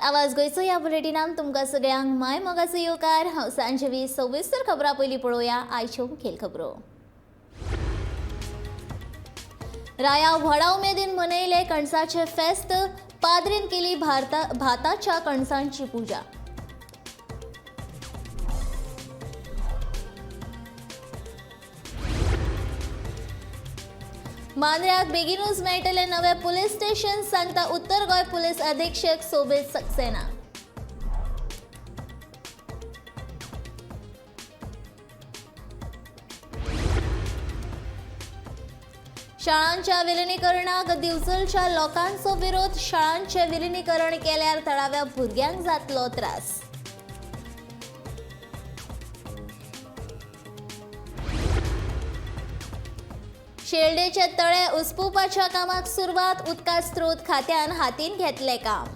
आवाज गोयचो ह्या बुलेटिनान तुमकां सगळ्यांक माय मोगाचो येवकार। हांव सांजवी सविस्तर खबरां पयलीं पळोवया आयच्यो मुखेल खबरो। राया व्हडा उमेदीन मनयले कणसाचे फेस्त, पाद्रीन केली भाताच्या कणसांची पुजा। मांद्र्याक बेगीनूच मेळटले नवे पुलीस स्टेशन, सांगता उत्तर गोंय पुलीस अधीक्षक सोबीत सक्सेना। शाळांच्या विलिनीकरणाक दिवचलच्या लोकांचो विरोध, शाळांचे विलिनीकरण केल्यार थळाव्या भुरग्यांक जातलो त्रास। शेल्डेचे तळे उसपुवपाच्या कामाक सुरवात, उदका स्त्रोत खात्यान हातीन घेतले काम।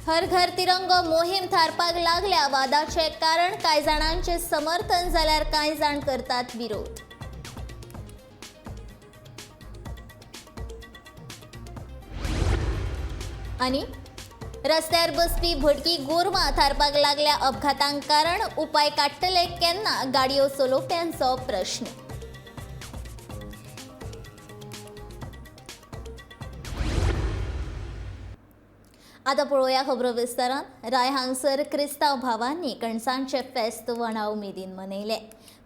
हर घर तिरंगो मोहीम थारपाक लागल्या, वादाचे कारण कांय जाणांचे समर्थन जाल्यार कांय जाण करतात विरोध। आनी रस्त्यार बसपी भटकी गोरवां थारपाक लागल्या, अपघातांक कारण उपाय काडटले केन्ना, गाडयो चलोवप्यांचो प्रश्न। आतां पळोवया खबरो विस्तारान। राय हांगसर क्रिस्तांव भावांनी कणसांचे फेस्त व्हडा उमेदीन मनयले।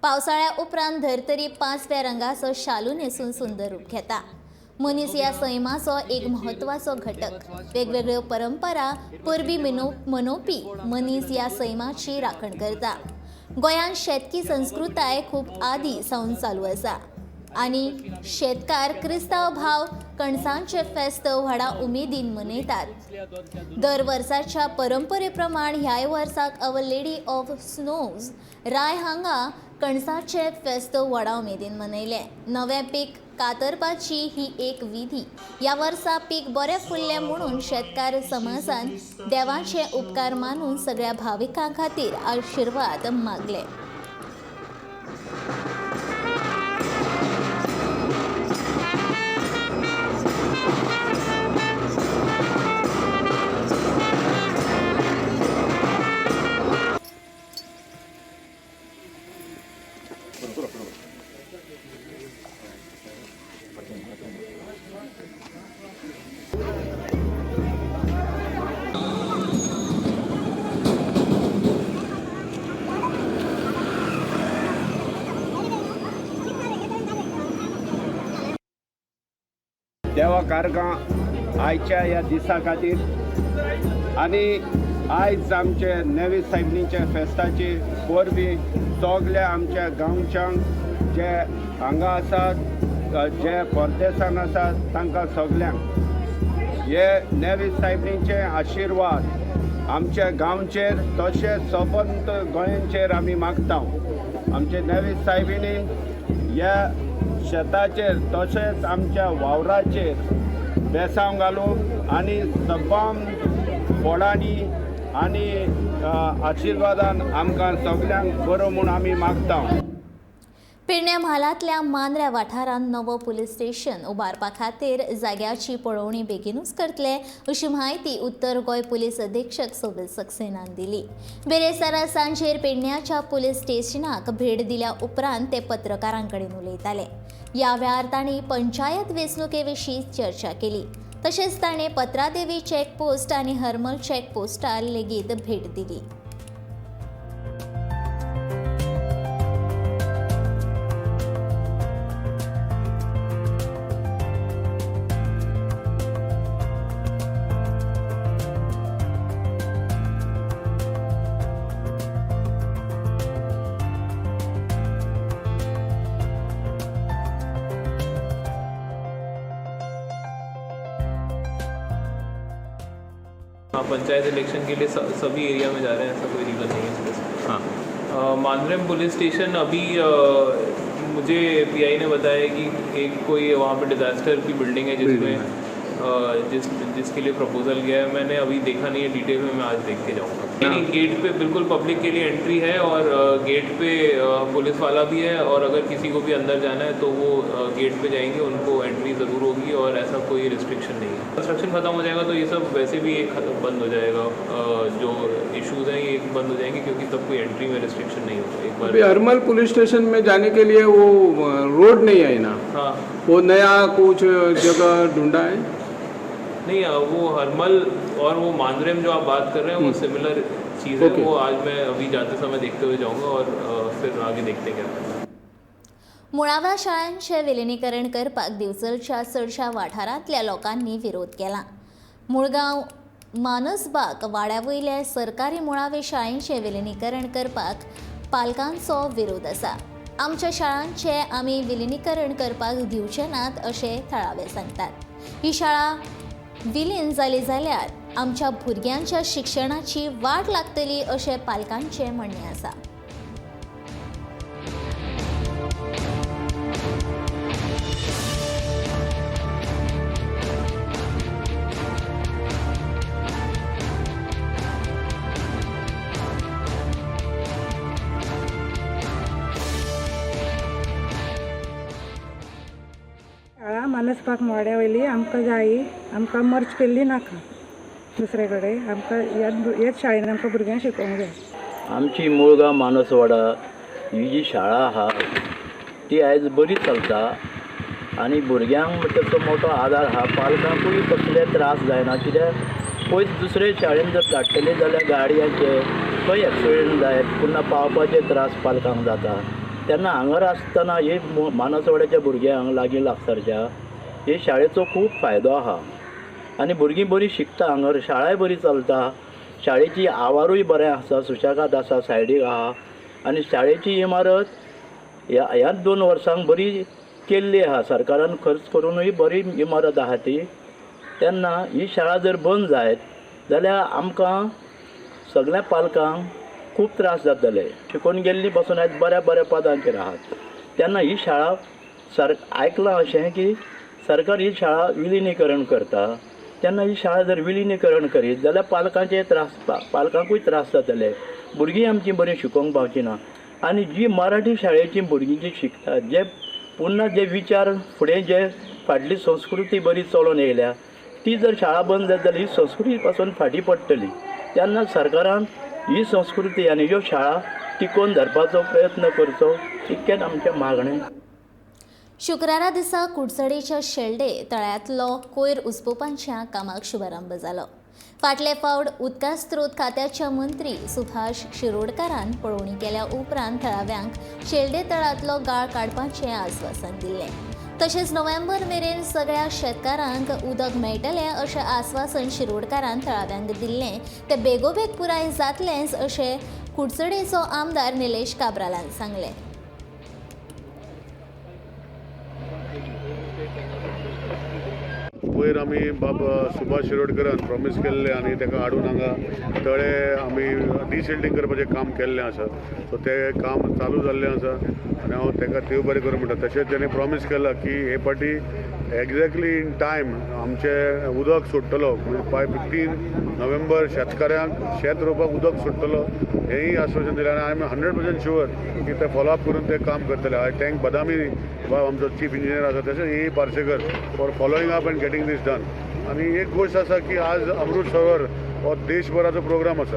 पावसाळ्या उपरांत धर्तरी 5व्या रंगाचो शालू न्हेसून सुंदर रूप घेता। मनीस ह्या सैमाचो एक म्हत्वाचो घटक। वेगवेगळ्यो परंपरा परबी मनोवपी मनीस ह्या सैमाची राखण करता। गोंयांत शेतकी संस्कृताय खूब आदीं सावन चालू आसा आनी शेतकार क्रिस्तांव भाव कणसांचे फेस्त व्हडा उमेदीन मनयतात। दर वर्साच्या परंपरे प्रमाण ह्याय वर्साक अवर लेडी ऑफ स्नोज राय हांगा कणसाचे फेस्त व्हडा उमेदीन मनयले। नवें पीक कातरपाची ही एक विधी। ह्या वर्सा पीक बरें फुल्लें म्हणून शेतकार समाजान देवाचे उपकार मानून सगळ्या भाविकां खातीर आशिर्वाद मागले। देवा कारगां आयच्या ह्या दिसा खातीर आनी आयज आमचे नेवी सायबीचे फेस्ताची परबी सगल्या आमच्या गांवच्यांक जे हांगा आसात जे परदेसान आसात तांकां सगल्यांक हे नेवी सायबीचे आशिर्वाद आमच्या गांवचेर तशेंच सबंद गोंयांचेर आमी मागता। आमचे नेवी सायबीनी ह्या शेताचेर तशेंच आमच्या वावराचेर बेसांव घालून आनी सबंद फळांनी आनी आशिर्वादान आमकां सगल्यांक बरो म्हूण आमी मागता। पेडण्या म्हालांतल्या मांद्र्या वाठारांत नवो पुलीस स्टेशन उबारपा खातीर जाग्याची पळोवणी बेगीनूच करतले, अशी म्हायती उत्तर गोंय पुलीस अधीक्षक सोबीत सक्सेनान दिली। बेरेस्तारा सांजेर पेडण्याच्या पुलीस स्टेशनाक भेट दिल्या उपरांत ते पत्रकारां कडेन उलयताले। ह्या वेळार तांणी पंचायत वेंचणुके विशीं चर्चा केली। तशेंच ताणें पत्रादेवी चॅकपोस्ट आनी हरमल चॅकपोस्टार लेगीत भेट दिली। हाँ, पंचायत इलेक्शन के लिए सभी एरिया में जा रहे हैं, ऐसा कोई रीज़न नहीं है इसमें। हाँ, मांद्रेम पुलिस स्टेशन अभी मुझे पीआई ने बताया कि एक कोई वहाँ पे डिज़ास्टर की बिल्डिंग है जिसमें जिसके लिए प्रपोजल गया है। मैंने अभी देखा नहीं है डिटेल में, मैं आज देख के जाऊँगा। नहीं, गेट पे बिल्कुल पब्लिक के लिए एंट्री है और गेट पे पुलिस वाला भी है, और अगर किसी को भी अंदर जाना है तो वो गेट पे जाएंगे, उनको एंट्री ज़रूर होगी और ऐसा कोई रिस्ट्रिक्शन नहीं है। कंस्ट्रक्शन ख़त्म हो जाएगा तो ये सब वैसे भी एक बंद हो जाएगा, जो इश्यूज़ हैं ये बंद हो जाएंगे, क्योंकि तब कोई एंट्री में रिस्ट्रिक्शन नहीं होगा। एक बार अभी हरमल पुलिस स्टेशन में जाने के लिए वो रोड नहीं है ना, हाँ, वो नया कुछ जगह ढूंढा है। नहीं वो हरमल और वो मांद्रेम जो आप बात कर रहे हैं वो सिमिलर चीज़ है। Okay. वो आज मैं अभी जाते समय देखते हुए जाऊँगा और फिर आगे देखते हैं क्या। मुळाव्या शाळांचे विलिनीकरण करपाक दिवचलच्या चडशा वाठारांतल्या लोकांनी विरोध केला. मुळगांव मानसबाग वाड्यावयले सरकारी मुळावे शाळेंचे विलिनीकरण करपाक पालकांचो विरोध आसा. आमच्या शाळांचे आमी विलिनीकरण करपाक दिवचे नात अशें थळावे सांगतात. ही शाळा विलीन जाली जाल्यार आमच्या भुरग्यांच्या शिक्षणाची वाट लागतली अशें पालकांचें म्हणणें आसा. शाळा मानसबाग वाड्या वयली आमकां जायी, आमकां मर्ज केल्ली नाका. दुसरे कडेन आमकां ह्याच शाळेन आमकां भुरग्यांक शिकोवंक जाय. आमची मुळगांव मानसवाडा ही जी शाळा आहा ती आयज बरी चलता आनी भुरग्यांक ताचो मोठो आदार आहा. पालकांकूय कसले त्रास जायना, कित्याक पयस दुसरे शाळेन जर धाडटले जाल्यार गाडयांचे खंय एक्सिडेंट जायत पुन्हा पावपाचे त्रास पालकांक जाता. तेन्ना हांगर आसतना हे मानसवाड्याच्या भुरग्यांक लागीं लागसारच्या हे शाळेचो खूब फायदो आहा आनी भुरगीं बरीं शिकता. हांगर शाळाय बरी चलता, शाळेची आवारूय बरें आसा, सुशेगाद आसा, सायडीक आहा आनी शाळेची इमारत ह्याच 2 वर्सांक बरी केल्ली आहा. सरकारान खर्च करूनय बरी इमारत आहा ती. तेन्ना ही शाळा जर बंद जायत जाल्यार आमकां सगळ्या पालकांक खूब त्रास जातले. शिकून गेल्लीं पासून आयज बऱ्या पदांचेर आहात. तेन्ना ही शाळा आयकलां अशें की सरकार ही शाळा विलिनीकरण करता. तेन्ना ही शाळा जर विलिनीकरण करीत जाल्यार पालकांकूय त्रास जातले, भुरगीं आमचीं बरीं शिकोवंक पावची ना. आनी जी मराठी शाळेचीं भुरगीं जी शिकतात, जे पुन्हा जे विचार फुडें जे फाटली संस्कृती बरी चलोवन येयल्या, ती जर शाळा बंद जात जाल्यार ही संस्कृती पासून फाटीं पडटली. तेन्ना सरकारान ही संस्कृती आनी ह्यो शाळा टिकोवन धरपाचो प्रयत्न करचो, इतकेंच आमचें मागणें. शुक्रारा दिसा कुडचडेच्या शेल्डे तळ्यांतलो कोयर उजपोवपाच्या कामाक शुभारंभ जालो. फाटले फावट उदका स्त्रोत खात्याच्या मंत्री सुभाष शिरोडकारान पळोवणी केल्या उपरांत थळाव्यांक शेल्डे तळ्यांतलो गाळ काडपाचें आश्वासन दिल्लें. तशेंच नोव्हेंबर मेरेन सगळ्या शेतकारांक उदक मेळटलें अशें आश्वासन शिरोडकारान थळाव्यांक दिल्लें. तें बेगोबेग पुराय जातलेंच अशें कुडचडेचो आमदार निलेश काब्रालान सांगलें. वयर आमी बाब सुभाष शिरोडकरान प्रॉमीस केल्लें आनी ताका हाडून हांगा तळे आमी डिसिल्टींग करपाचें काम केल्लें आसा. सो तें काम चालू जाल्लें आसा आनी हांव ताका देव बरें करूं म्हणटा. तशेंच तेणें प्रॉमीस केला की हे फाटी एक्झॅक्टली इन टायम आमचें उदक सुट्टलो. 15 नोव्हेंबर शेतकाऱ्यांक शेत रोवपाक उदक सुट्टलो हेंय आश्वासन दिलें आनी आय एम 100% शुअर की ते फॉलोअप करून ते काम करतले. आय थँक बदामी बाब आमचो चीफ इंजिनियर आसा, तशेंच A Parsekar for following up and getting this done. आनी एक गोश्ट आसा की आज अमृत सरोवर हो देशभराचो प्रोग्राम आसा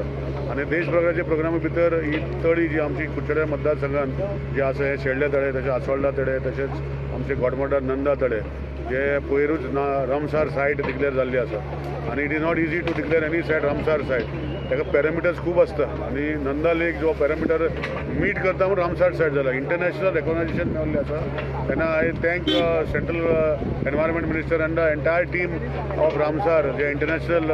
आनी देशभराच्या प्रोग्रामा भितर ही तळी जी आमची कुडचड्या मतदारसंघात जी आसा हे शेल्डे तळे, तशेंच आसोळडा तळे, तशेंच आमचे गोडमोटार नंदा तळे जे पयरूच रामसार सायट डिक्लेअर जाल्ली आसा. आनी it is not easy to declare any site Ramsar site. ताका पॅरामिटर्स खूब आसता आनी नंदा लेक जो पॅरामिटर मीट करता म्हणून रामसार सायट जाला. इंटरनॅशनल रेकॉग्नायझेशन मेळिल्लें आसा. तेन्ना I thank central environment minister and the entire team of Ramsar जे इंटरनॅशनल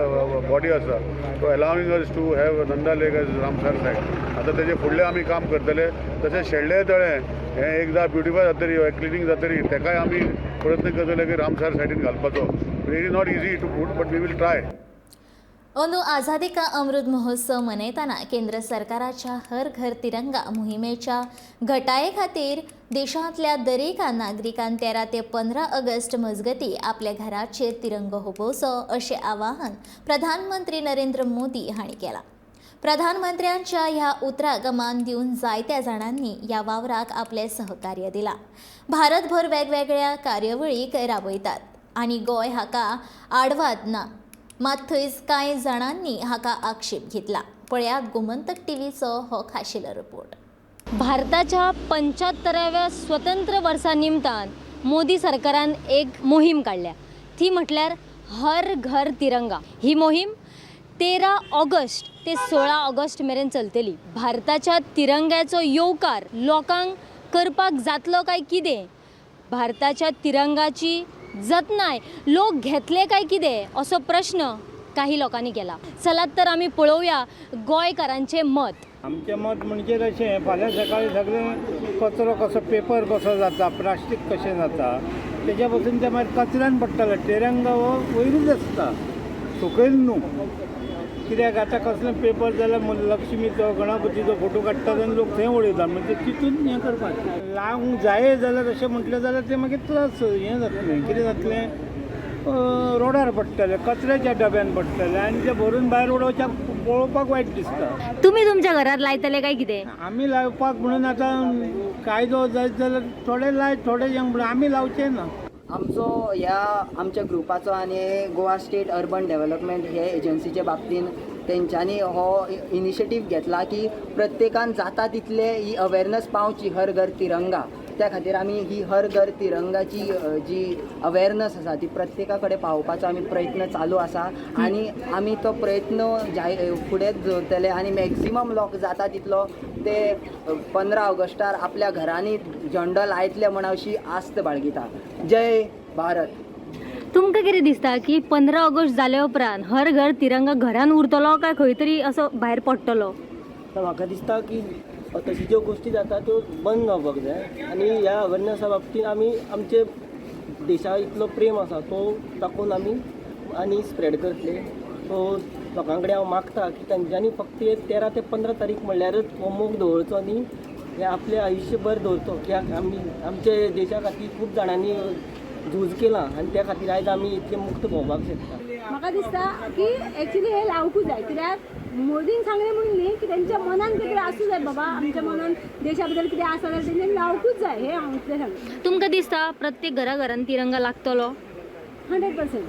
बॉडी आसा तो allowing us to have Nanda lake as Ramsar site. आतां तेजे फुडलें आमी काम करतले. तशेंच शेल्डे तळें हें एकदां ब्युटिफाय जातरी क्लिनींग जातरी तेकाय आमी प्रयत्न करतले की रामसार सायटीन घालपाचो. It is not easy to put but we will try. अंदू आझादी का अमृत महोत्सव मनयतना केंद्र सरकाराच्या हर घर तिरंगा मोहिमेच्या घटाये खातीर देशांतल्या दरेका नागरिकान 13 ते 15 ऑगस्ट मजगती आपल्या घराचेर तिरंगो हुबोवचो अशें आवाहन प्रधानमंत्री नरेंद्र मोदी हांणी केलां. प्रधानमंत्र्यांच्या ह्या उतराक मान दिवन जायत्या जाणांनी ह्या वावराक आपले सहकार्य दिलां. भारतभर वेगवेगळ्या कार्यावळीक राबयतात आनी गोंय हाका आडवाद ना, मात थंयच कांय जाणांनी हाका आक्षेप घेतला. पळयात गोमंतक टीव्हीचो हो खाशेलो रिपोर्ट. भारताच्या 75व्या स्वतंत्र वर्सा निमतान मोदी सरकारान एक मोहीम काडल्या. ती म्हटल्यार हर घर तिरंगा. ही मोहीम 13 ऑगस्ट ते 16 ऑगस्ट मेरेन चलतली. भारताच्या तिरंग्याचो येवकार लोकांक करपाक जातलो काय कितें, भारताच्या तिरंगाची जतनाय लोक घेतले काय कितें असो प्रश्न काही लोकांनी केला. चलात तर आमी पळोवया गोंयकारांचे मत. आमचें मत म्हणजे अशें, फाल्यां सकाळी सगळें कचरो कसो, पेपर कसो जाता, प्लास्टीक कशें जाता, तेच्या पासून ते मागीर कचऱ्यान पडटले. तिरंगा हो वयरूच आसता, सकयल न्हू. कित्याक आतां कसलें पेपर जाल्यार लक्ष्मीचो, गणपतीचो फोटो काडटात आनी लोक थंय उडयतात. म्हणजे तितून हें करपाक लावंक जाय जाल्यार अशें म्हटलें जाल्यार तें मागीर त्रास हें जातलें. कितें जातलें, रोडार पडटले, कचऱ्याच्या डब्यान पडटले आनी ते भरून भायर उडोवच्याक पळोवपाक वायट दिसता. तुम्ही तुमच्या घरात लायतले काय कितें? आमी लावपाक म्हणून आतां कायदो जायत जाल्यार थोडे लायत, थोडे म्हणून आमी लावचे ना. आमच्या ग्रुपाचो आनी गोवा स्टेट अर्बन डेव्हलपमेंट हे एजन्सीच्या बाबतीन तेंच्यांनी हो इनिशिएटीव घेतला की प्रत्येकान जाता तितले ही अवेरनस पावची हर घर तिरंगा. त्या खातीर आमी ही हर घर तिरंगाची जी अवेरनस आसा ती प्रत्येका कडेन पावोवपाचो आमी प्रयत्न चालू आसा आनी आमी तो प्रयत्न फुडें दवरतले आनी मॅक्झिमम लोक जाता तितलो ते 15 ऑगस्टार आपल्या घरांनी झेंडो लायतले म्हण अशी आस्त बाळगिता. जय भारत. तुमकां कितें दिसता की 15 ऑगस्ट जाल्या उपरांत हर घर तिरंगा घरान उरतलो काय खंय तरी असो भायर पडटलो? म्हाका दिसता की तशी ज्यो गोष्टी जाता त्यो बंद जावपाक जाय आनी ह्या अवेरनसा बाबतींत आमी आमचे देशा इतलो प्रेम आसा तो दाखोवन आमी आनी स्प्रेड करतले. सो लोकां कडेन हांव मागता की तांच्यांनी फक्त 13 ते 15 तारीख म्हणल्यारच हो मोग दवरचो न्ही, हे आपले आयुश्यभर दवरचो. कित्याक आमी आमचे देशा खातीर खूब जाणांनी झूज केलां आनी त्या खातीर आयज आमी इतले मुक्त भोंवपाक शकता. म्हाका दिसता की एक्चुली हे लावकूच जाय. कित्याक मोदीन सांगलें म्हणली की तेंच्या मनान कितें आसूं जाय बाबा, आमच्या मनान देशा बद्दल कितें आसा जाल्यार तेंच्यांनी लावकूच जाय. हे हांव इतलें सांगता. तुमकां दिसता प्रत्येक घरान तिरंगा लागतलो? 100%.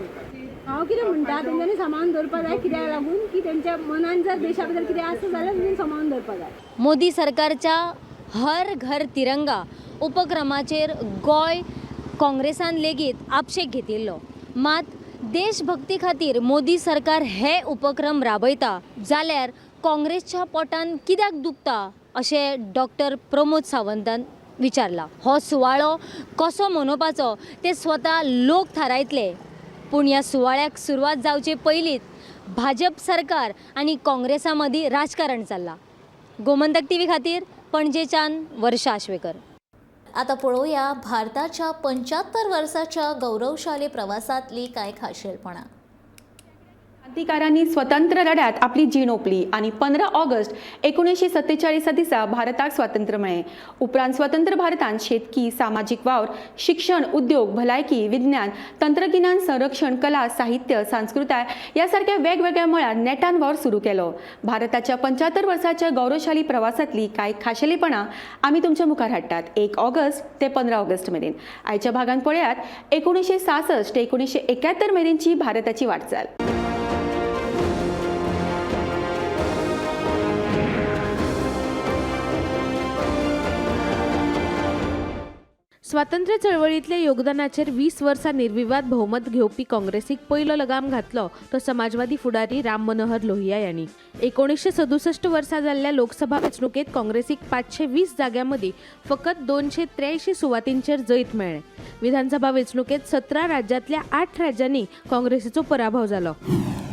हांव कितें म्हणटा, तेंच्यांनी सांबाळून दवरपाक जाय. कित्याक लागून की तेंच्या मनान जर देशा बद्दल कितें आसा जाल्यार तेंच्यांनी सांबाळून दवरपाक जाय. मोदी सरकारच्या हर घर तिरंगा उपक्रमाचेर गोंय काँग्रेसान लेगीत आपशेक घेतिल्लो. मात देशभक्ती खातीर मोदी सरकार हे उपक्रम राबयता जाल्यार काँग्रेसच्या पोटान कित्याक दुखता अशें डॉक्टर प्रमोद सावंतान विचारला. हो सुवाळो कसो मनोवपाचो ते स्वता लोक थारायतले. पूण ह्या सुवाळ्याक सुरवात जावचे पयलींच भाजप सरकार आनी काँग्रेसा मदीं राजकारण चल्लां. गोमंतक टीव्ही खातीर पणजेच्यान वर्षा आश्वेकर. आता पळोवया भारताच्या 75 वर्साच्या गौरवशाली प्रवासातली कांय खाशेलपणां. क्रांतिकारांनी स्वतंत्र लढ्यात आपली जीण ओंपली आणि 15 ऑगस्ट 1947 दिसा भारताक स्वातंत्र्य मेळ्ळें. उपरांत स्वतंत्र भारतांत शेतकी, सामाजीक वावर, शिक्षण, उद्योग, भलायकी, विज्ञान, तंत्रगिन्यान, संरक्षण, कला, साहित्य, संस्कृताय या सारख्या वेगवेगळ्या मळार नेटान वावर सुरू केलो. भारताच्या 75 वर्साच्या गौरवशाली प्रवासातली कांय खाशेलीपणां आमी तुमच्या मुखार हाडटात 1 ऑगस्ट ते 15 ऑगस्ट मेरेन. आयच्या भागांत पळयात 1966 ते 1971 मेरेनची भारताची वाटचाल. स्वातंत्र्य चळवळीतल्या योगदानाचेर 20 वर्सां निर्विवाद भोवमत घेवपी काँग्रेसीक पयलो लगाम घातलो तो समाजवादी फुडारी राम मनोहर लोहिया यांनी. 1967 वर्सा जाल्ल्या लोकसभा वेंचणुकेत काँग्रेसीक 520 जाग्यां मदीं फकत 283 सुवातींचेर जैत मेळ्ळें. विधानसभा वेंचणुकेत 17 राज्यांतल्या 8 राज्यांनी काँग्रेसीचो पराभव जालो.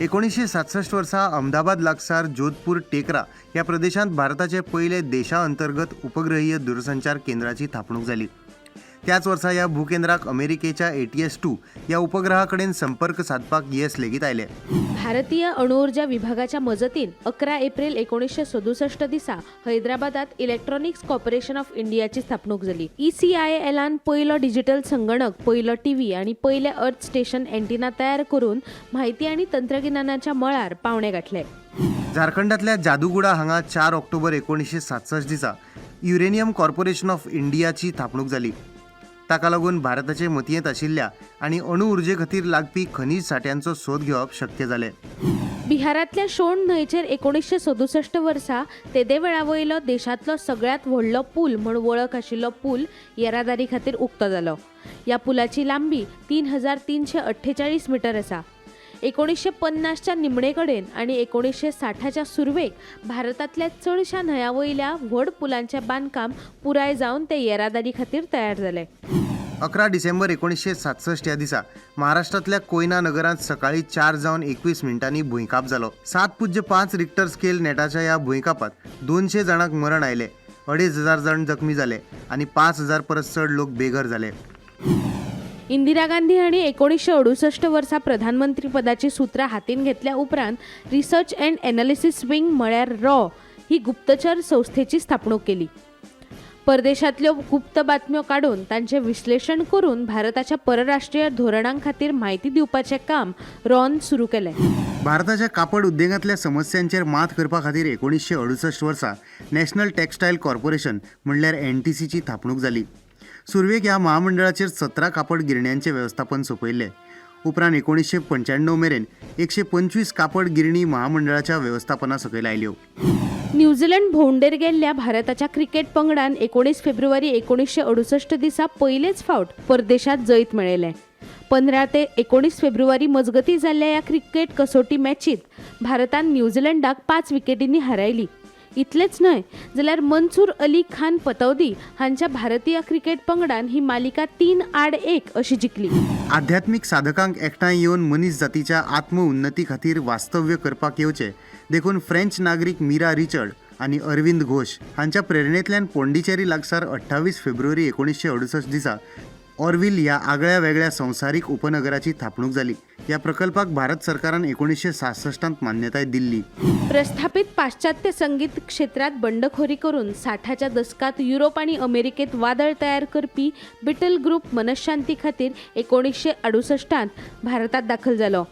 1967 वर्सा अहमदाबाद लागसार जोधपूर टेकरा ह्या प्रदेशांत भारताचे पयले देशा अंतर्गत उपग्रहीय दूरसंचार केंद्राची थापणूक जाली. त्याच वर्सा ह्या भूकेंद्राक अमेरिकेच्या ATS-2 या उपग्रहाकडेन संपर्क साधपाक येस लेगीत आयले. भारतीय अणुऊर्जा विभागाच्या मजतीन 11 एप्रिल 1967 दिसा हैदराबादात इलेक्ट्रॉनिक्स कॉर्पोरेशन ऑफ इंडियाची स्थापणूक जाली. ECILन पयलो डिजिटल संगणक, पयलो टीव्ही आणि पयले अर्थ स्टेशन एंटिना तयार करून माहिती आणि तंत्रज्ञानाच्या मळार पावणे गाठले. झारखंडातल्या जादूगुडा हांगा 4 ऑक्टोबर 1967 दिसा युरेनियम कॉर्पोरेशन ऑफ इंडियाची थापणूक जाली. ताका लागून भारताचे मतयेंत आशिल्ल्या आनी अणु उर्जे खातीर लागपी खनीज साठ्यांचो सोद घेवप शक्य जालें. बिहारातल्या शोण न्हंयचेर 1967 वर्सा तेदे वेळा वयलो देशांतलो सगळ्यात व्हडलो पूल म्हूण वळख आशिल्लो पूल येरादारी खातीर उक्तो जालो. ह्या पुलाची लांबी 3348 मीटर आसा. 1950च्या निमणे कडेन आनी 1960च्या सुरवेक भारतांतल्या चडशा न्हंया वयल्या व्हड पुलांचें बांदकाम पुराय जावन ते येरादारी खातीर तयार जालें. 11 डिसेंबर 1967 ह्या दिसा महाराष्ट्रातल्या कोयना नगरांत सकाळी 4 जावन 21 मिनटांनी भुंयकाप जालो. 7.5 रिक्टर स्केल नेटाच्या ह्या भुंयकापात 200 जाणांक मरण आयले, 2500 जण जखमी जाले आनी 5000 परस चड लोक बेघर जाले. इंदिरा गांधी हांणी 1968 वर्सा प्रधानमंत्री पदाची सुत्रां हातीन घेतल्या उपरांत रिसर्च अँड एनालिसिस विंग म्हळ्यार रॉ ही गुप्तचर संस्थेची स्थापणूक केली. परदेशांतल्यो गुप्त बातम्यो काडून तांचें विश्लेशण करून भारताच्या परराष्ट्रीय धोरणां खातीर म्हायती दिवपाचें काम रॉन सुरू केलें. भारताच्या कापड उद्देगांतल्या समस्यांचेर मात करपा खातीर 1968 वर्सा नॅशनल टेक्स्टायल कॉर्पोरेशन म्हणल्यार NTCची थापणूक जाली. सुरवेक ह्या महामंडळाचेर 17 कापड गिरण्यांचें वेवस्थापन सोपयल्लें. उपरांत 1995 मेरेन 125 कापड गिरणी महामंडळाच्या वेवस्थापना सकयल आयल्यो. न्यूझीलंड भोंवडेर गेल्ल्या भारताच्या क्रिकेट पंगडान 19 फेब्रुवारी 1968 दिसा पयलेच फावट परदेशांत जैत मेळयलें. 15 ते 19 फेब्रुवारी मजगतीं जाल्ल्या ह्या क्रिकेट कसोटी मॅचींत भारतान न्यूझीलंडाक 5 विकेटींनी हारयली. इतलेंच न्हय जाल्यार मनसूर अली खान पतौदी हांच्या भारतीय क्रिकेट पंगडान ही मालिका 3-1 अशी जिखली. आध्यात्मिक साधकांक एकठांय येवन मनीस जातीच्या आत्म उन्नती खातीर वास्तव्य करपाक येवचे देखून फ्रेंच नागरीक मीरा रिचर्ड आनी अरविंद घोष हांच्या प्रेरणेंतल्यान पोंडिचेरी लागसार 28 फेब्रुवारी 1968 दिसा ऑरविल ह्या आगळ्या वेगळ्या संवसारीक उपनगराची थापणूक जाली. ह्या प्रकल्पाक भारत सरकारान 1966 मान्यताय दिल्ली. प्रस्थापित पाश्चात्य संगीत क्षेत्रात बंडखोरी करून 60च्या दशकात युरोप आणि अमेरिकेत वादळ तयार करपी बिटल ग्रुप मनशांती खातीर 1968 भारतात दाखल जालो.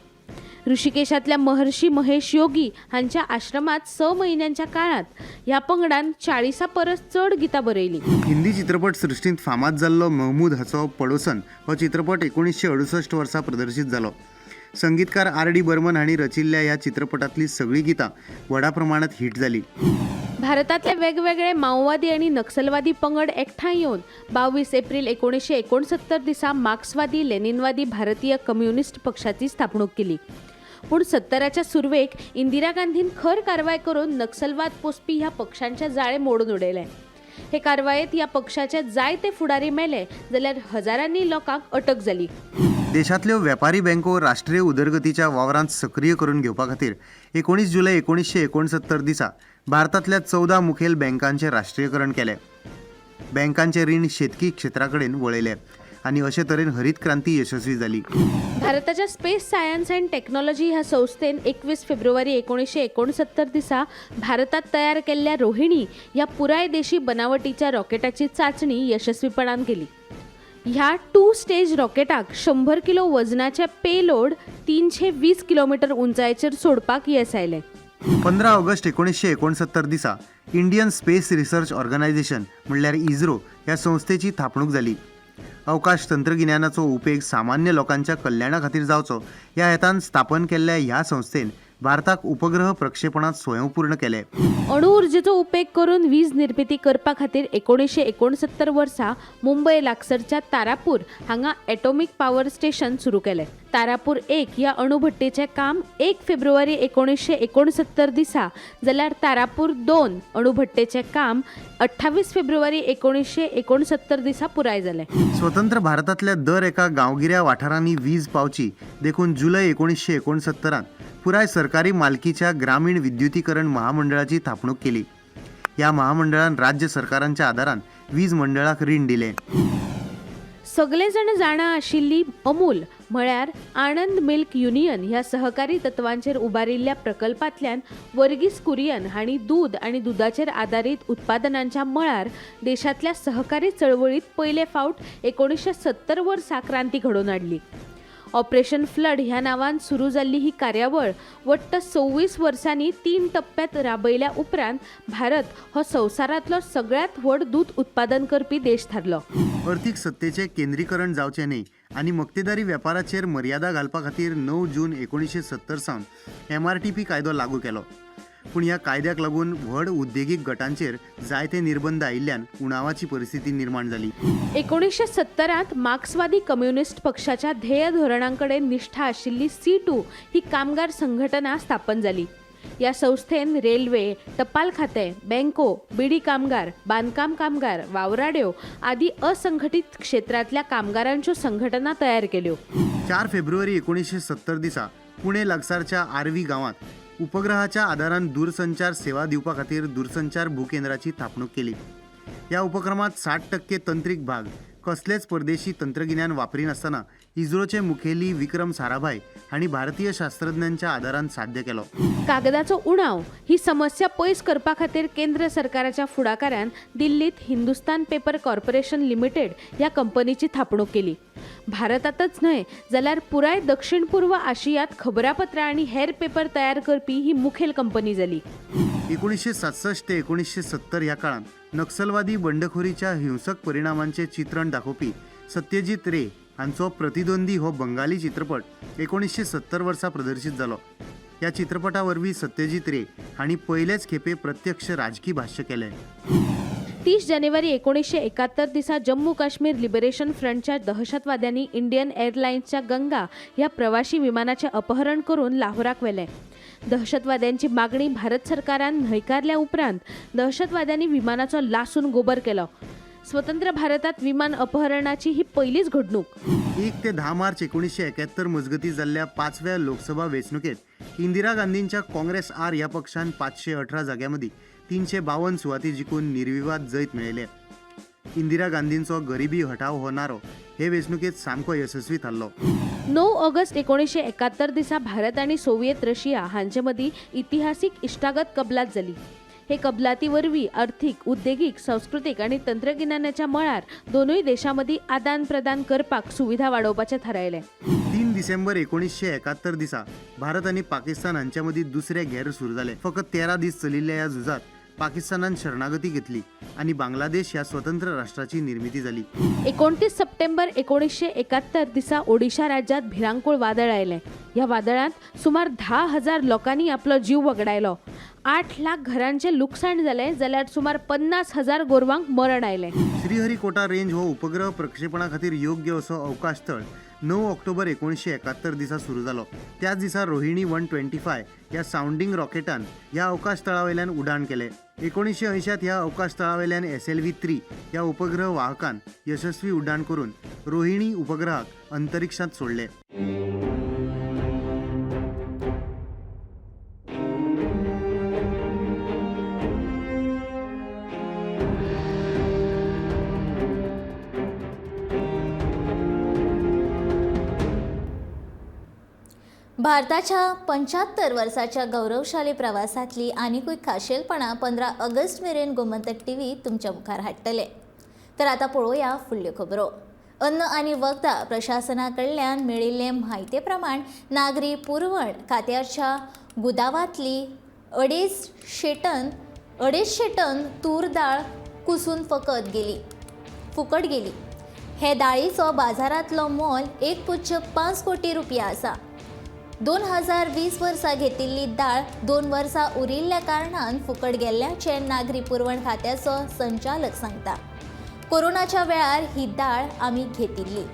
ऋषिकेशातल्या महर्षी महेश योगी हांच्या आश्रमात 6 महिन्यांच्या काळात ह्या पंगडान 40 परस चड गितां बरयली. हिंदी चित्रपट सृश्टींत फामाद जाल्लो महमूद हाचो पडोसन हो चित्रपट 1968 वर्सा प्रदर्शीत जालो. संगीतकार R.D. बर्मन हांणी रचिल्ल्या ह्या चित्रपटांतली सगळीं गितां व्हडा प्रमाणात हिट जाली. भारतातले वेगवेगळे माओवादी आणि नक्सलवादी पंगड एकठांय येवन 22 एप्रिल 1969 दिसा मार्क्सवादी लेनिनवादी भारतीय कम्युनिस्ट पक्षाची स्थापणूक केली. पूण 70च्या सुरवेक इंदिरा गांधीन खर कारवाय करून नक्सलवाद पोसपी ह्या पक्षांचे जाळे मोडून उडयले. हे कारवायेत ह्या पक्षाचे जायते फुडारी मेले जाल्यार हजारांनी लोकांक अटक जाली. देशांतल्यो वेपारी बँको राष्ट्रीय उदरगतीच्या वावरांत सक्रिय करून घेवपा खातीर 19 जुलय 1969 दिसा भारतांतल्या 14 मुखेल बँकांचें राष्ट्रीयकरण केलें. बँकांचें रीण शेतकी क्षेत्रा कडेन वळयलें आनी अशे तरेन हरीत क्रांती यशस्वी जाली. भारताच्या स्पेस सायन्स अँड टेक्नॉलॉजी ह्या संस्थेन 21 फेब्रुवारी 1969 दिसा भारतात तयार केल्ल्या रोहिणी ह्या पुराय देशी बनावटीच्या रॉकेटाची चाचणी यशस्वीपणान केली. ह्या 2 स्टेज रॉकेटाक 100 किलो वजनाचे पेलोड 320 किलोमीटर उंचायेचेर सोडपाक येस आयलें. 15 ऑगस्ट 1969 दिसा इंडियन स्पेस रिसर्च ऑर्गनायझेशन म्हणल्यार इस्रो ह्या संस्थेची थापणूक जाली. अवकाश तंत्रगिन्यानाचो उपेग सामान्य लोकांच्या कल्याणा खातीर जावचो ह्या हेतान स्थापन केल्ल्या ह्या संस्थेन भारताक उपग्रह प्रक्षेपणात स्वयंपूर्ण केले. अणु उर्जेचो उपेग करून वीज निर्मिती करपा खातीर 1969 वर्सा मुंबय लागसरच्या तारापूर हांगा एटॉमिक पॉवर स्टेशन सुरू केलें. तारापूर 1 ह्या अणुभट्टीचें काम 1 फेब्रुवारी 1969 दिसा जाल्यार तारापूर 2 अणुभट्टेचें काम 28 फेब्रुवारी 1969 दिसा पुराय जालें. स्वतंत्र भारतातल्या दर एका गांवगिऱ्या वाठारांनी वीज पावची देखून जुलय 1969 पुराय सरकारी मालकीच्या ग्रामीण विद्युतीकरण महामंडळाची थापणूक केली. ह्या महामंडळान राज्य सरकारांच्या आदारान वीज मंडळाक रीण दिलें. सगळे जण जाणा आशिल्ली अमूल म्हळ्यार आनंद मिल्क युनियन ह्या सहकारी तत्वांचेर उबारिल्ल्या प्रकल्पांतल्यान वर्गीस कुरियन हांणी दूध आनी दुधाचेर आदारीत उत्पादनांच्या मळार देशांतल्या सहकारी चळवळीत पयले फावट 1970 वर्सा क्रांती घडोवन हाडली. ऑपरेशन फ्लड ह्या नांवान सुरू जाल्ली ही कार्यावळ वट्ट 26 वर्सांनी 3 टप्प्यात राबयल्या उपरांत भारत हो संवसारांतलो सगळ्यात व्हड दूध उत्पादन करपी देश थारलो. अर्थीक सत्तेचे केंद्रीकरण जावचे न्ही आनी मक्तेदारी वेपाराचेर मर्यादा घालपा खातीर 9 जून 1970 सावन MRTP कायदो लागू केलो. पूण ह्या कायद्याक लागून व्हड उद्देगीक गटांचेर जायते निर्बंध आयिल्ल्यान उणावाची परिस्थिती निर्माण जाली. 1970त मार्क्सवादी कम्युनिस्ट पक्षाच्या ध्येय धोरणांकडे निष्ठा आशिल्ली C2 ही कामगार संघटना स्थापन जाली. या संस्थेन रेल्वे, टपाल खातें, बँको, बिडी कामगार, बांदकाम कामगार, वावराड्यो आदी असंघटीत क्षेत्रांतल्या कामगारांच्यो संघटना तयार केल्यो. 4 फेब्रुवारी 1970 दिसा पुणे लागसारच्या आरवी गांवांत उपग्रहाच्या आदारान दूरसंचार सेवा दिवपा खातीर दूरसंचार भूकेंद्राची थापणूक केली. ह्या उपक्रमात 60% तंत्रीक भाग कसलेच परदेशी तंत्रगिन्यान वापरिनासतना इस्रोचे मुखेली विक्रम साराभाई हांणी भारतीय शास्त्रज्ञांच्या आदारान साध्य केलो. कागदाचो उणाव ही समस्या पयस करपा खातीर केंद्र सरकाराच्या फुडाकारान दिल्लीत हिंदुस्तान पेपर कॉर्पोरेशन लिमिटेड ह्या कंपनीची थापणूक केली. भारतातच न्हय जाल्यार पुराय दक्षिण पूर्व आशियात खबरापत्रां आनी हेर पेपर तयार करपी ही मुखेल कंपनी जाली. 1967 ते 1970 ह्या काळात नक्सलवादी बंडखोरीच्या हिंसक परिणामांचे चित्रण दाखोवपी सत्यजित रे हांचो प्रतिद्वंदी हो बंगाली चित्रपट 1970 वर्सा प्रदर्शीत जालो. ह्या चित्रपटा वरवीं सत्यजित रे हांणी पयलेच खेपे प्रत्यक्ष राजकी भाष्य केलें. 30 जानेवारी 1971 दिसा जम्मू काश्मीर लिबरेशन फ्रंटच्या दहशतवाद्यांनी इंडियन एअरलाइन्सच्या गंगा ह्या प्रवासी विमानाचे अपहरण करून लाहोराक व्हेलें. दहशतवाद्यांची मागणी भारत सरकारान न्हयकारल्या उपरांत दहशतवाद्यांनी विमानाचो लासून गोबर केलो. स्वतंत्र भारतात विमान अपहरणाची ही पहिलीच घडणूक. 1 ते 10 मार्च 1971 मजगती जाल्ल्या 5व्या लोकसभा वेंचणुकेत इंदिरा गांधींच्या काँग्रेस आर ह्या पक्षान 518 जाग्यांमदी 352 सुवाती जिखून निर्विवाद जैत मेळयले. इंदिरा गांधींचो गरिबी हटाव हो नारो हे वेंचणुकेत सामको यशस्वी थारलो. 9 ऑगस्ट 1971 दिसा भारत आणि सोव्हिएत रशिया हांचे मदीं इतिहासीक इश्टागत कबलात जाली. हे कबलाती वरवीं अर्थीक, उद्देगीक, सांस्कृतीक आनी तंत्रगिन्यानाच्या मळार दोनूय देशां मदीं आदान प्रदान करपाक सुविधा वाडोवपाचें थारायलें. 3 डिसेंबर 1971 दिसा भारत आणि पाकिस्तान हांच्या मदीं दुसरे घेर सुरू जाले. फकत 13 दीस चलिल्ल्या ह्या झुजात पाकिस्तानान शरणागती घेतली आणि बांगलादेश ह्या स्वतंत्र राष्ट्राची निर्मिती झाली. 29 सप्टेंबर 1971 दिसा ओडिशा राज्यात भिरांकूळ वादळ आयलें. ह्या वादळांत सुमार 10,000 लोकांनी आपलो जीव वगडायलो. 8 लाख घरांचे लुकसाण जालें जाल्यार सुमार 50,000 गोरवांक मरण आयलें. श्रीहरिकोटा रेंज हो उपग्रह प्रक्षेपणा खातीर योग्य असो अवकाश तळ 9 ऑक्टोबर 1971 दिसा सुरू जालो. त्याच दिसा रोहिणी 125 ह्या सावंडिंग रॉकेटान ह्या अवकाश तळावयल्यान उडाण केलें. 1980 ह्या अवकाश तळावयल्यान SLV-3 ह्या उपग्रह वाहकान यशस्वी उड्डाण करून रोहिणी उपग्रहाक अंतरिक्षांत सोडले. भारताच्या 75 वर्साच्या गौरवशाली प्रवासातली आनीकूय खाशेलपणां 15 ऑगस्ट मेरेन गोमंतक TV तुमच्या मुखार हाडटले. तर आता पळोवया फुडल्यो खबरो. अन्न आणि वखदां प्रशासना कडल्यान मेळिल्ले म्हायते प्रमाण नागरी पुरवण खात्याच्या गुदावांतली 250 टन तूर दाळ कुसून फुकट गेली. हे दाळीचो बाजारांतलो मोल 1.5 कोटी रुपया आसा. 2020 वर्सा घेतिल्ली दाळ 2 वर्सां उरिल्ल्या कारणान फुकट गेल्ल्याचे नागरी पुरवण खात्याचो संचालक सांगता. कोरोनाच्या वेळार ही दाळ आमी घेतिल्ली.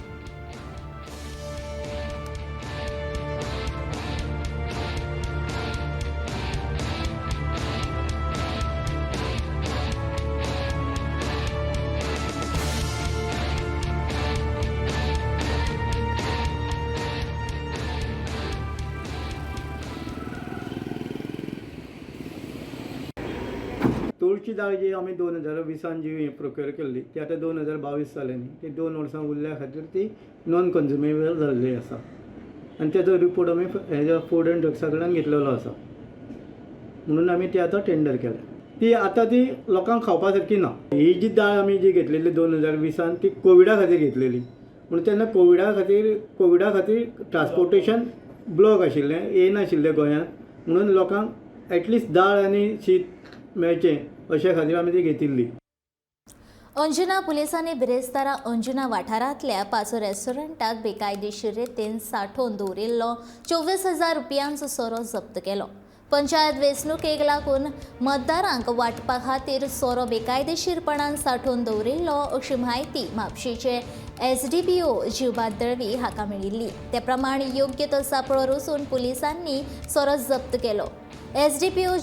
तुळची दाळ जी आमी 2020 जी प्रोक्युअर केल्ली ती आतां 2022 जाले न्ही ती 2 वर्सां उरल्या खातीर ती नॉन कन्झ्युमेबल जाल्ली आसा आनी तेजो रिपोर्ट आमी हेज्या फूड एंड ड्रग्सा कडल्यान घेतलेलो आसा म्हणून आमी ती आतां टेंडर केल्या ती आतां ती लोकांक खावपा सारकी ना ही जी दाळ आमी जी घेतलेली 2020 ती कोविडा खातीर घेतलेली म्हणून तेन्ना कोविडा खातीर ट्रान्सपोर्टेशन ब्लॉक आशिल्लें येनाशिल्लें गोंयांत म्हणून लोकांक एटलिस्ट दाळ आनी शीत मेळचें अशे खातीर आमी ती घेतिल्ली. अंजुना पुलिसांनी बिरेस्तारा अंजुना वाठारांतल्या 5 रेस्टॉरंटाक बेकायदेशीर रितीन सांठोवन दवरिल्लो 24,000 रुपयांचो सोरो जप्त केलो. पंचायत वेंचणुकेक लागून मतदारांक वांटपा खातीर सोरो बेकायदेशीरपणान सांठोवन दवरिल्लो अशी म्हायती म्हापशेचे SDPO जिवबाद दळवी हाका मेळिल्ली. ते प्रमाण योग्य तो सांपळो रचून पुलिसांनी सोरो जप्त केलो. SDPO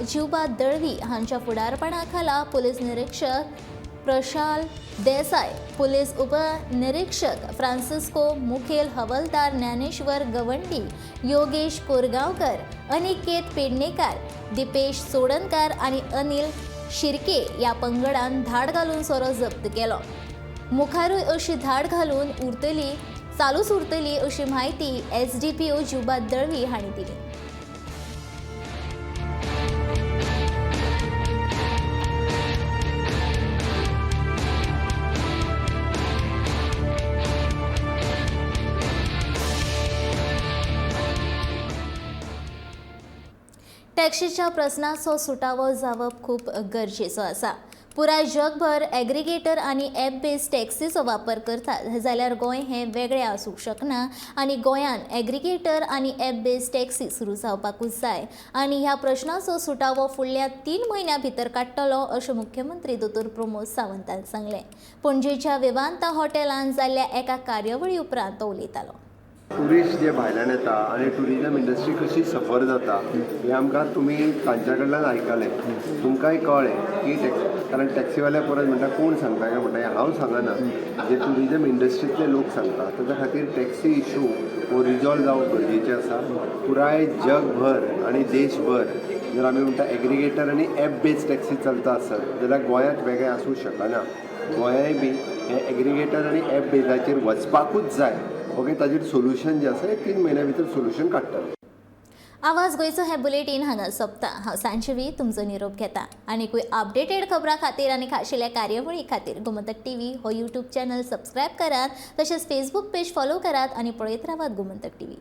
जिवबाद दळवी हांच्या फुडारपणा खाला पुलीस निरीक्षक प्रशाल देसाय, पुलीस उपनिरीक्षक फ्रांसिस्को मुखेल, हवालदार ज्ञानेश्वर गवंडी, योगेश कोरगांवकर, अनिकेत पेडणेकार, दिपेश सोडनकार आणि अनिल शिर्के या पंगडान धाड घालून सोरो जप्त केलो. मुखारूय अशी धाड घालून चालूच उरतली अशी म्हायती SDPO जिवबाद दळवी हांणी दिली. टॅक्सीच्या प्रस्नाचो सुटावो जावप खूब गरजेचो आसा. पुराय जगभर एग्रिगेटर आनी ॲप बेस्ड टॅक्सीचो वापर करतात जाल्यार गोंय हें वेगळें आसूंक शकना आनी गोंयान एग्रिगेटर आनी ॲप बेस्ड टॅक्सी सुरू जावपाकूच जाय आनी ह्या प्रश्नाचो सुटावो फुडल्या 3 म्हयन्यां भितर काडटलो अशें मुख्यमंत्री दोतोर प्रमोद सावंतान सांगलें. पणजेच्या विवांता हॉटेलांत जाल्ल्या एका कार्यावळी उपरांत तो उलयतालो. टुरिस्ट जे भायल्यान येता आनी टुरिजम इंडस्ट्री कशी सफर जाता हे आमकां तुमी तांच्या कडल्यान आयकलें. तुमकांय कळ्ळें की कारण टॅक्सीवाले परत म्हणटा कोण सांगता काय म्हणटा हांव सांगना, जे टुरिजम इंडस्ट्रींतले लोक सांगता. ताच्या खातीर टॅक्सी इशू हो रिजॉल्व जावप गरजेचें आसा. पुराय जगभर आनी देशभर जर आमी म्हणटा एग्रिगेटर आनी ॲप बेस्ड टॅक्सी चलता आसत जाल्यार गोंयांत वेगळें आसूंक शकना. गोंयाय बी हे एग्रिगेटर आनी ॲप बेजाचेर वचपाकूच जाय. ओके, ताजेर सोल्युशन जे आसा 3 म्हयन्या भितर सोल्युशन काडटले. आवाज गोंयचो हें बुलेटीन हांगा सोंपता. हांव सांजवी तुमचो निरोप घेता. आनीकूय अपडेटेड खबरां खातीर आनी खाशेल्या कार्यावळी खातीर गोमंतक TV हो YouTube चॅनल सबस्क्रायब करात. तशेंच Facebook पेज फॉलो करात आनी पळयत रावात गोमंतक TV.